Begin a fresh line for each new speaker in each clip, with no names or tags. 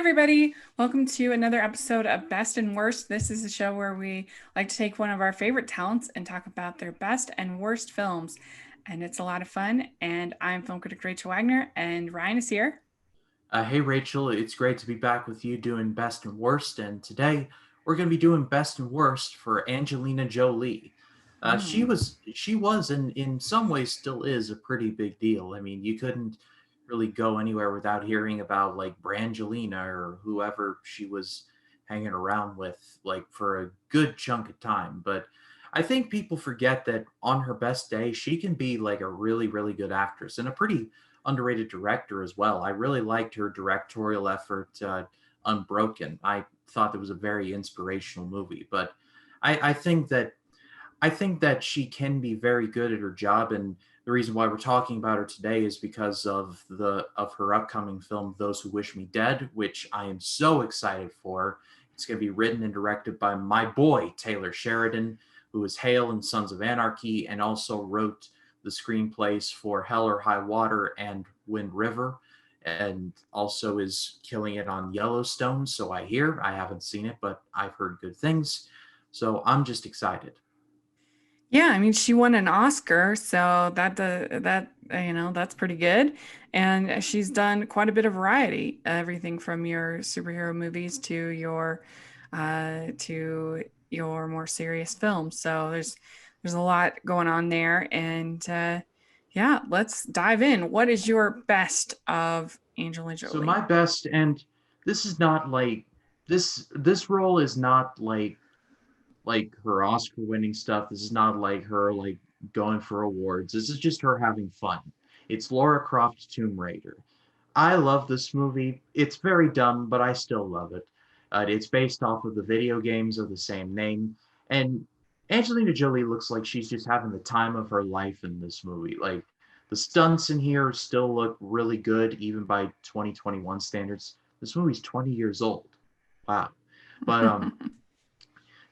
everybody. Welcome to another episode of Best and Worst. This is a show where we like to take one of our favorite talents and talk about their best and worst films. And it's a lot of fun. And I'm film critic Rachel Wagner, and Ryan is here.
Hey Rachel, it's great to be back with you doing best and worst. And today we're going to be doing best and worst for Angelina Jolie. She
Mm.
was, she was, and in some ways still is a pretty big deal. I mean, you couldn't really go anywhere without hearing about like Brangelina or whoever she was hanging around with, like for a good chunk of time. But I think people forget that on her best day, she can be like a really, really good actress and a pretty underrated director as well. I really liked her directorial effort, Unbroken. I thought that was a very inspirational movie. But I think that she can be very good at her job, and the reason why we're talking about her today is because of her upcoming film, Those Who Wish Me Dead, which I am so excited for. It's going to be written and directed by my boy Taylor Sheridan, who is Hale in Sons of Anarchy, and also wrote the screenplays for Hell or High Water and Wind River, and also is killing it on Yellowstone. So I hear. I haven't seen it, but I've heard good things. So I'm just excited.
Yeah, I mean, she won an Oscar, so that's pretty good. And she's done quite a bit of variety, everything from your superhero movies to your more serious films. So there's a lot going on there, and yeah, let's dive in. What is your best of Angelina
So
Jolie?
my best, and this is not like this role is not like her Oscar winning stuff. This is not like her like going for awards. This is just her having fun. It's Laura Croft's Tomb Raider. I love this movie. It's very dumb, but I still love it. It's based off of the video games of the same name, and Angelina Jolie looks like she's just having the time of her life in this movie. Like the stunts in here still look really good, even by 2021 standards. This movie's 20 years old. Wow. But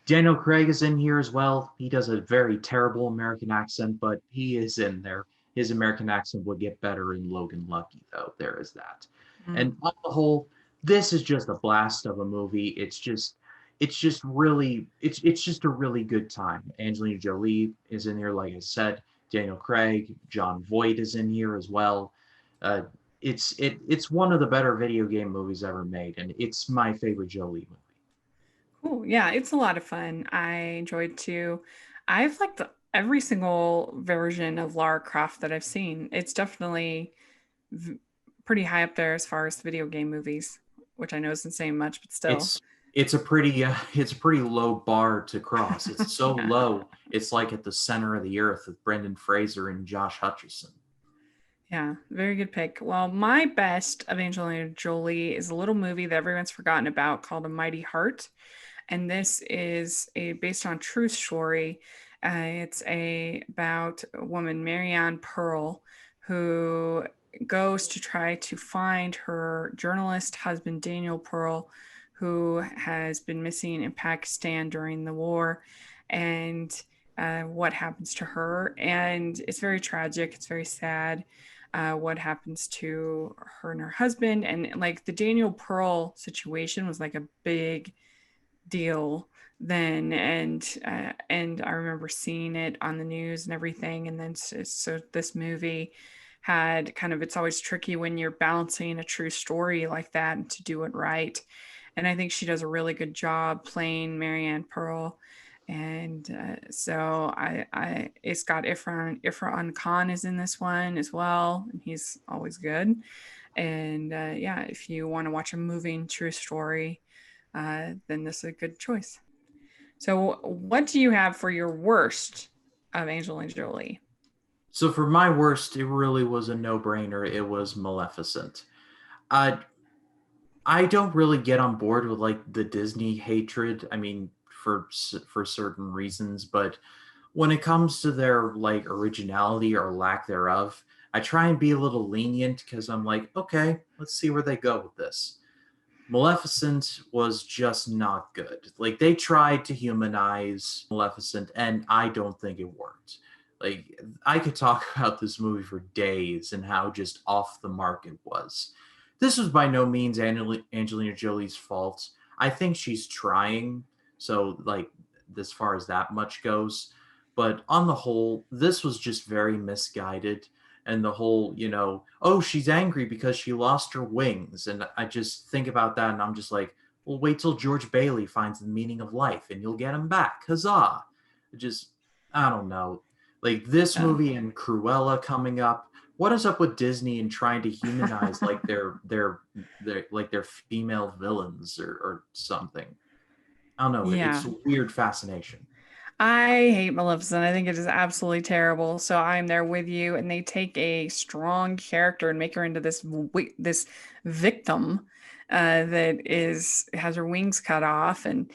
Daniel Craig is in here as well. He does a very terrible American accent, but he is in there. His American accent would get better in Logan Lucky, though. There is that.
Mm.
And on the whole, this is just a blast of a movie. It's just a really good time. Angelina Jolie is in here, like I said. Daniel Craig, John Voight is in here as well. Uh, it's one of the better video game movies ever made, and it's my favorite Jolie movie.
Cool. Yeah, it's a lot of fun. I enjoyed too. I've liked every single version of Lara Croft that I've seen. It's definitely v pretty high up there as far as the video game movies, which I know isn't saying much, but still.
It's it's a pretty low bar to cross. It's so
Yeah.
low. It's like at the center of the earth with Brendan Fraser and Josh Hutcherson.
Yeah, very good pick. Well, my best of Angelina Jolie is a little movie that everyone's forgotten about called A Mighty Heart. And this is a based on true story. About a woman, Marianne Pearl, who goes to try to find her journalist husband, Daniel Pearl, who has been missing in Pakistan during the war, and what happens to her. And it's very tragic. It's very sad. What happens to her and her husband, and like the Daniel Pearl situation was like a big deal then, and I remember seeing it on the news and everything. And then so this movie had kind of, it's always tricky when you're balancing a true story like that and to do it right. And I think she does a really good job playing Marianne Pearl. And so it's got Ifrah Khan is in this one as well, and he's always good. And yeah, if you want to watch a moving true story, then this is a good choice. So, what do you have for your worst of Angelina Jolie?
So for my worst, it really was a no-brainer. It was Maleficent. I I don't really get on board with like the Disney hatred. I mean, for certain reasons, but when it comes to their like originality or lack thereof, I try and be a little lenient because I'm like, okay, let's see where they go with this. Maleficent was just not good. Like they tried to humanize Maleficent, and I don't think it worked. I could talk about this movie for days and how just off the mark it was. this was by no means Angelina Jolie's fault. I think she's trying, so like as far as that much goes. But on the whole, this was just very misguided. And the whole, oh, she's angry because she lost her wings. And I just think about that and I'm just like, well, wait till George Bailey finds the meaning of life and you'll get him back. Huzzah. Just, I don't know. Like this
Yeah.
movie and Cruella coming up, what is up with Disney and trying to humanize like their female villains or something? I don't know.
Yeah.
It's a weird fascination.
I hate Maleficent. I think it is absolutely terrible. So I'm there with you. And they take a strong character and make her into this victim that is has her wings cut off and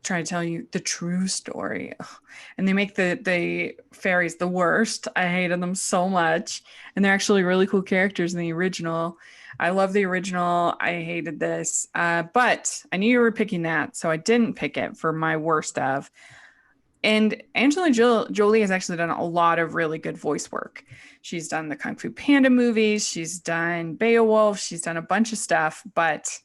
try to tell you the true story. Ugh. And they make the fairies the worst. I hated them so much. And they're actually really cool characters in the original. I love the original. I hated this. But I knew you were picking that, so I didn't pick it for my worst of. And Jolie has actually done a lot of really good voice work. She's done the Kung Fu Panda movies, she's done Beowulf, she's done a bunch of stuff. But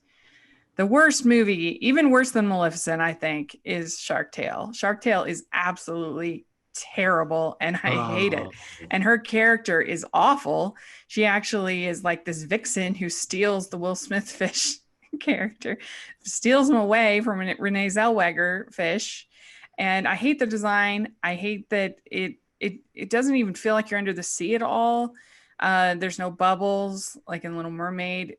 the worst movie, even worse than Maleficent, I think, is Shark Tale. Shark Tale is absolutely terrible and I hate it.
Oh,
And her character is awful. She actually is like this vixen who steals the Will Smith fish character, steals him away from Renee Zellweger fish. And I hate the design. I hate that it doesn't even feel like you're under the sea at all. There's no bubbles like in Little Mermaid.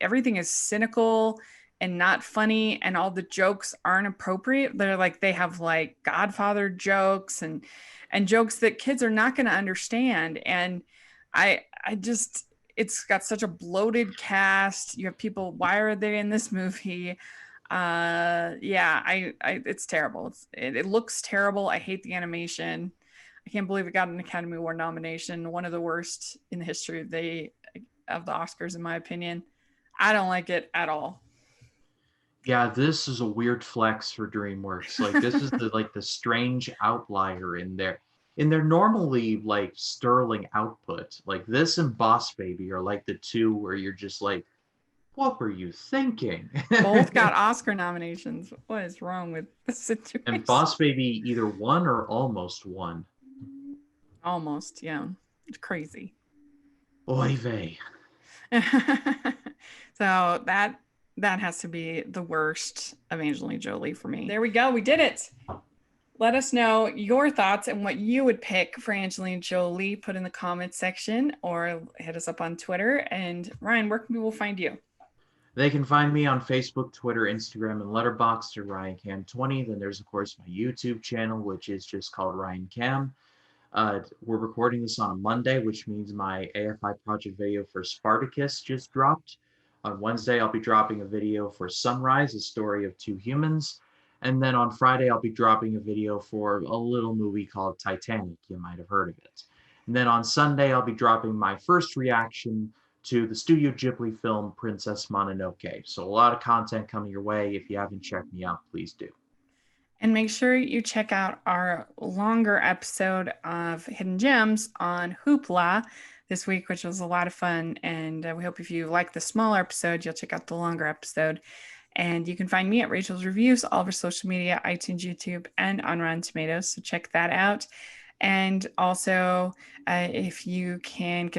Everything is cynical and not funny, and all the jokes aren't appropriate. They're like they have like Godfather jokes and jokes that kids are not going to understand. And I just it's got such a bloated cast. You have people. Why are they in this movie? Yeah, it's terrible. It looks terrible. I hate the animation. I can't believe it got an Academy Award nomination, one of the worst in the history of the Oscars, in my opinion. I don't like it at all.
yeah, this is a weird flex for DreamWorks. Like this is the strange outlier in their normally like sterling output. Like this and Boss Baby are like the two where you're just like, what were you thinking?
Both got Oscar nominations. What is wrong with the
And
situation?
Boss Baby either won or almost won.
Almost, yeah. It's crazy.
Oy vey.
So that has to be the worst of Angelina Jolie for me. There we go. We did it. Let us know your thoughts and what you would pick for Angelina Jolie. Put in the comments section or hit us up on Twitter. And Ryan, where can people find you?
They can find me on Facebook, Twitter, Instagram, and Letterboxd at RyanCam20. Then there's, of course, my YouTube channel, which is just called Ryan Cam. We're recording this on a Monday, which means my AFI project video for Spartacus just dropped. On Wednesday, I'll be dropping a video for Sunrise, a story of two humans. And then on Friday, I'll be dropping a video for a little movie called Titanic. You might have heard of it. And then on Sunday, I'll be dropping my first reaction to the Studio Ghibli film Princess Mononoke. So a lot of content coming your way. If you haven't checked me out, please do.
And make sure you check out our longer episode of Hidden Gems on Hoopla this week, which was a lot of fun. And we hope if you like the smaller episode, you'll check out the longer episode. And you can find me at Rachel's Reviews, all of our social media, iTunes, YouTube, and on Rotten Tomatoes. So check that out. And also, if you can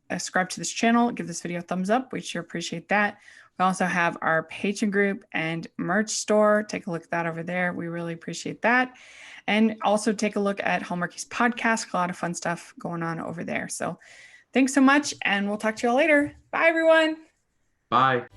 subscribe to this channel, give this video a thumbs up. We sure appreciate that. We also have our Patreon group and merch store. Take a look at that over there. We really appreciate that. And also take a look at Hallmarkies podcast. A lot of fun stuff going on over there. So thanks so much, and we'll talk to you all later. Bye, everyone.
Bye.